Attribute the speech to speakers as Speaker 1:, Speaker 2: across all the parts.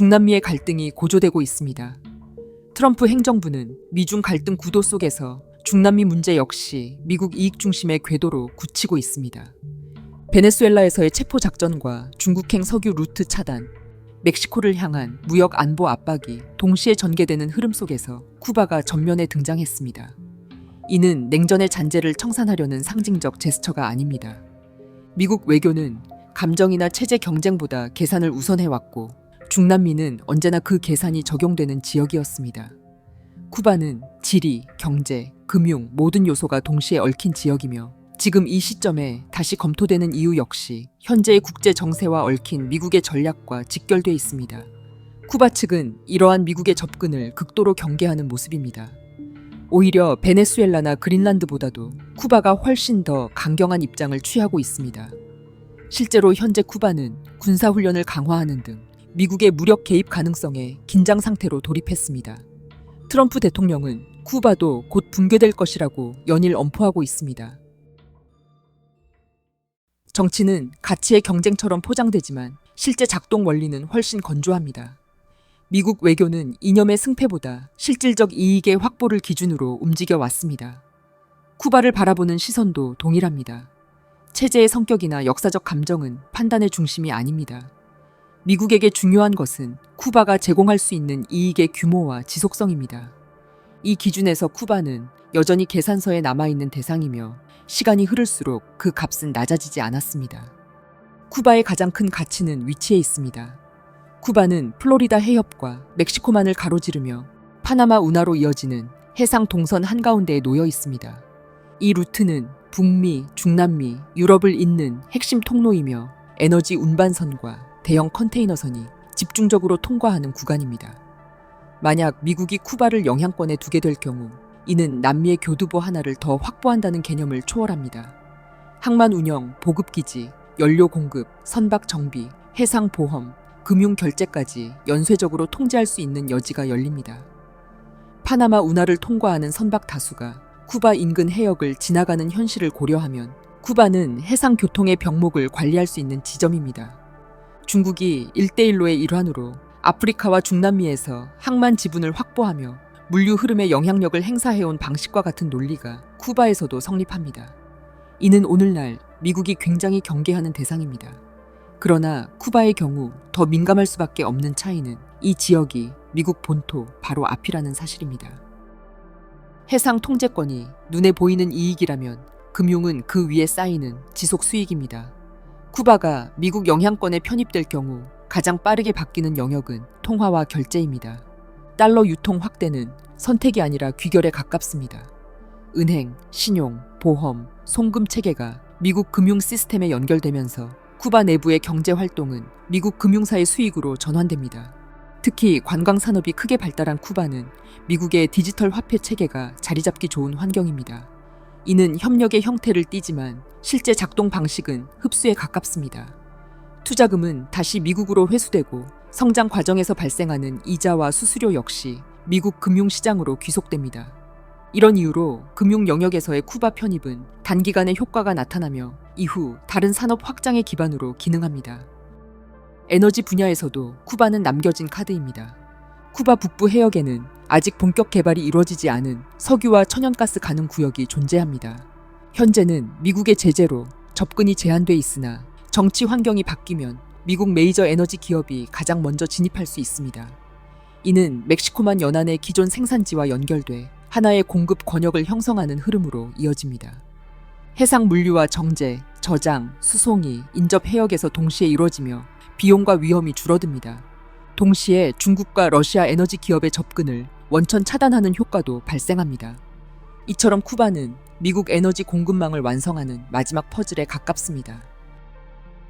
Speaker 1: 중남미의 갈등이 고조되고 있습니다. 트럼프 행정부는 미중 갈등 구도 속에서 중남미 문제 역시 미국 이익 중심의 궤도로 굳히고 있습니다. 베네수엘라에서의 체포 작전과 중국행 석유 루트 차단, 멕시코를 향한 무역 안보 압박이 동시에 전개되는 흐름 속에서 쿠바가 전면에 등장했습니다. 이는 냉전의 잔재를 청산하려는 상징적 제스처가 아닙니다. 미국 외교는 감정이나 체제 경쟁보다 계산을 우선해왔고 중남미는 언제나 그 계산이 적용되는 지역이었습니다. 쿠바는 지리, 경제, 금융 모든 요소가 동시에 얽힌 지역이며 지금 이 시점에 다시 검토되는 이유 역시 현재의 국제 정세와 얽힌 미국의 전략과 직결돼 있습니다. 쿠바 측은 이러한 미국의 접근을 극도로 경계하는 모습입니다. 오히려 베네수엘라나 그린란드보다도 쿠바가 훨씬 더 강경한 입장을 취하고 있습니다. 실제로 현재 쿠바는 군사훈련을 강화하는 등 미국의 무력 개입 가능성에 긴장 상태로 돌입했습니다. 트럼프 대통령은 쿠바도 곧 붕괴될 것이라고 연일 엄포하고 있습니다. 정치는 가치의 경쟁처럼 포장되지만 실제 작동 원리는 훨씬 건조합니다. 미국 외교는 이념의 승패보다 실질적 이익의 확보를 기준으로 움직여 왔습니다. 쿠바를 바라보는 시선도 동일합니다. 체제의 성격이나 역사적 감정은 판단의 중심이 아닙니다. 미국에게 중요한 것은 쿠바가 제공할 수 있는 이익의 규모와 지속성입니다. 이 기준에서 쿠바는 여전히 계산서에 남아있는 대상이며 시간이 흐를수록 그 값은 낮아지지 않았습니다. 쿠바의 가장 큰 가치는 위치에 있습니다. 쿠바는 플로리다 해협과 멕시코만을 가로지르며 파나마 운하로 이어지는 해상 동선 한가운데에 놓여 있습니다. 이 루트는 북미, 중남미, 유럽을 잇는 핵심 통로이며 에너지 운반선과 대형 컨테이너선이 집중적으로 통과하는 구간입니다. 만약 미국이 쿠바를 영향권에 두게 될 경우 이는 남미의 교두보 하나를 더 확보한다는 개념을 초월합니다. 항만 운영, 보급기지, 연료 공급, 선박 정비, 해상 보험, 금융 결제까지 연쇄적으로 통제할 수 있는 여지가 열립니다. 파나마 운하를 통과하는 선박 다수가 쿠바 인근 해역을 지나가는 현실을 고려하면 쿠바는 해상 교통의 병목을 관리할 수 있는 지점입니다. 중국이 1대1로의 일환으로 아프리카와 중남미에서 항만 지분을 확보하며 물류 흐름에 영향력을 행사해온 방식과 같은 논리가 쿠바에서도 성립합니다. 이는 오늘날 미국이 굉장히 경계하는 대상입니다. 그러나 쿠바의 경우 더 민감할 수밖에 없는 차이는 이 지역이 미국 본토 바로 앞이라는 사실입니다. 해상 통제권이 눈에 보이는 이익이라면 금융은 그 위에 쌓이는 지속 수익입니다. 쿠바가 미국 영향권에 편입될 경우 가장 빠르게 바뀌는 영역은 통화와 결제입니다. 달러 유통 확대는 선택이 아니라 귀결에 가깝습니다. 은행, 신용, 보험, 송금 체계가 미국 금융 시스템에 연결되면서 쿠바 내부의 경제 활동은 미국 금융사의 수익으로 전환됩니다. 특히 관광 산업이 크게 발달한 쿠바는 미국의 디지털 화폐 체계가 자리 잡기 좋은 환경입니다. 이는 협력의 형태를 띠지만 실제 작동 방식은 흡수에 가깝습니다. 투자금은 다시 미국으로 회수되고 성장 과정에서 발생하는 이자와 수수료 역시 미국 금융시장으로 귀속됩니다. 이런 이유로 금융 영역에서의 쿠바 편입은 단기간에 효과가 나타나며 이후 다른 산업 확장의 기반으로 기능합니다. 에너지 분야에서도 쿠바는 남겨진 카드입니다. 쿠바 북부 해역에는 아직 본격 개발이 이루어지지 않은 석유와 천연가스 가능 구역이 존재합니다. 현재는 미국의 제재로 접근이 제한돼 있으나 정치 환경이 바뀌면 미국 메이저 에너지 기업이 가장 먼저 진입할 수 있습니다. 이는 멕시코만 연안의 기존 생산지와 연결돼 하나의 공급 권역을 형성하는 흐름으로 이어집니다. 해상 물류와 정제, 저장, 수송이, 인접 해역에서 동시에 이루어지며 비용과 위험이 줄어듭니다. 동시에 중국과 러시아 에너지 기업의 접근을 원천 차단하는 효과도 발생합니다. 이처럼 쿠바는 미국 에너지 공급망을 완성하는 마지막 퍼즐에 가깝습니다.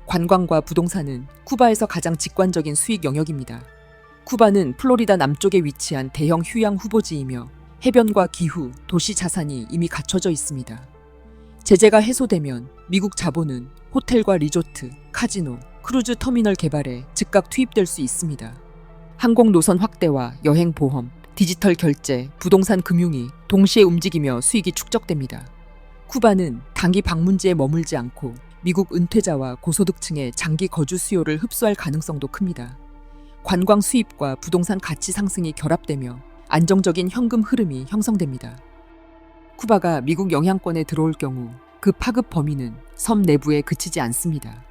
Speaker 1: 관광과 부동산은 쿠바에서 가장 직관적인 수익 영역입니다. 쿠바는 플로리다 남쪽에 위치한 대형 휴양 후보지이며 해변과 기후, 도시 자산이 이미 갖춰져 있습니다. 제재가 해소되면 미국 자본은 호텔과 리조트, 카지노, 크루즈 터미널 개발에 즉각 투입될 수 있습니다. 항공 노선 확대와 여행 보험, 디지털 결제, 부동산 금융이 동시에 움직이며 수익이 축적됩니다. 쿠바는 단기 방문지에 머물지 않고 미국 은퇴자와 고소득층의 장기 거주 수요를 흡수할 가능성도 큽니다. 관광 수입과 부동산 가치 상승이 결합되며 안정적인 현금 흐름이 형성됩니다. 쿠바가 미국 영향권에 들어올 경우 그 파급 범위는 섬 내부에 그치지 않습니다.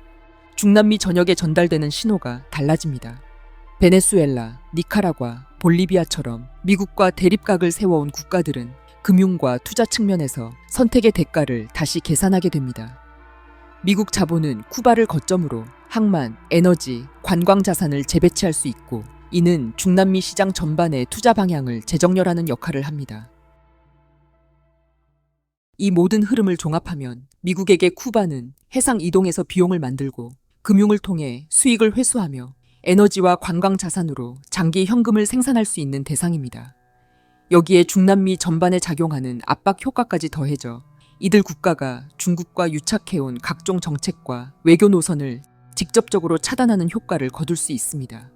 Speaker 1: 중남미 전역에 전달되는 신호가 달라집니다. 베네수엘라, 니카라과, 볼리비아처럼 미국과 대립각을 세워온 국가들은 금융과 투자 측면에서 선택의 대가를 다시 계산하게 됩니다. 미국 자본은 쿠바를 거점으로 항만, 에너지, 관광 자산을 재배치할 수 있고 이는 중남미 시장 전반의 투자 방향을 재정렬하는 역할을 합니다. 이 모든 흐름을 종합하면 미국에게 쿠바는 해상 이동에서 비용을 만들고 금융을 통해 수익을 회수하며 에너지와 관광 자산으로 장기 현금을 생산할 수 있는 대상입니다. 여기에 중남미 전반에 작용하는 압박 효과까지 더해져 이들 국가가 중국과 유착해온 각종 정책과 외교 노선을 직접적으로 차단하는 효과를 거둘 수 있습니다.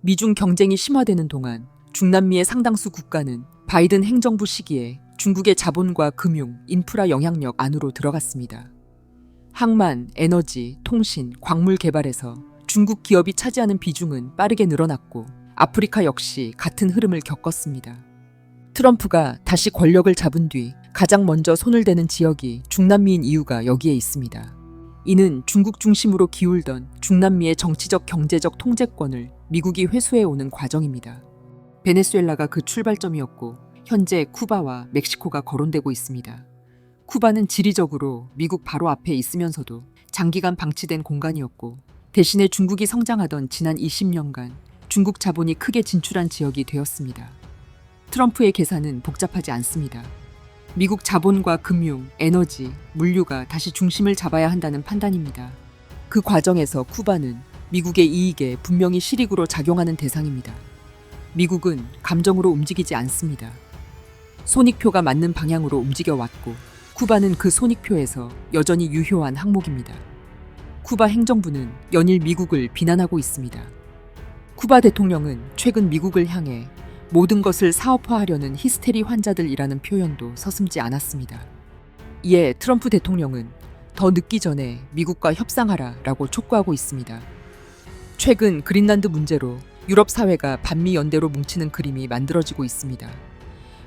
Speaker 1: 미중 경쟁이 심화되는 동안 중남미의 상당수 국가는 바이든 행정부 시기에 중국의 자본과 금융, 인프라 영향력 안으로 들어갔습니다. 항만, 에너지, 통신, 광물 개발에서 중국 기업이 차지하는 비중은 빠르게 늘어났고 아프리카 역시 같은 흐름을 겪었습니다. 트럼프가 다시 권력을 잡은 뒤 가장 먼저 손을 대는 지역이 중남미인 이유가 여기에 있습니다. 이는 중국 중심으로 기울던 중남미의 정치적 경제적 통제권을 미국이 회수해오는 과정입니다. 베네수엘라가 그 출발점이었고 현재 쿠바와 멕시코가 거론되고 있습니다. 쿠바는 지리적으로 미국 바로 앞에 있으면서도 장기간 방치된 공간이었고 대신에 중국이 성장하던 지난 20년간 중국 자본이 크게 진출한 지역이 되었습니다. 트럼프의 계산은 복잡하지 않습니다. 미국 자본과 금융, 에너지, 물류가 다시 중심을 잡아야 한다는 판단입니다. 그 과정에서 쿠바는 미국의 이익에 분명히 실익으로 작용하는 대상입니다. 미국은 감정으로 움직이지 않습니다. 손익표가 맞는 방향으로 움직여왔고 쿠바는 그 손익표에서 여전히 유효한 항목입니다. 쿠바 행정부는 연일 미국을 비난하고 있습니다. 쿠바 대통령은 최근 미국을 향해 모든 것을 사업화하려는 히스테리 환자들이라는 표현도 서슴지 않았습니다. 이에 트럼프 대통령은 더 늦기 전에 미국과 협상하라라고 촉구하고 있습니다. 최근 그린란드 문제로 유럽 사회가 반미 연대로 뭉치는 그림이 만들어지고 있습니다.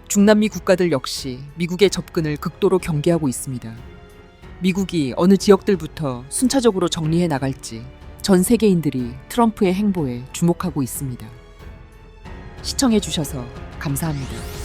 Speaker 1: 중남미 국가들 역시 미국의 접근을 극도로 경계하고 있습니다. 미국이 어느 지역들부터 순차적으로 정리해 나갈지 전 세계인들이 트럼프의 행보에 주목하고 있습니다. 시청해 주셔서 감사합니다.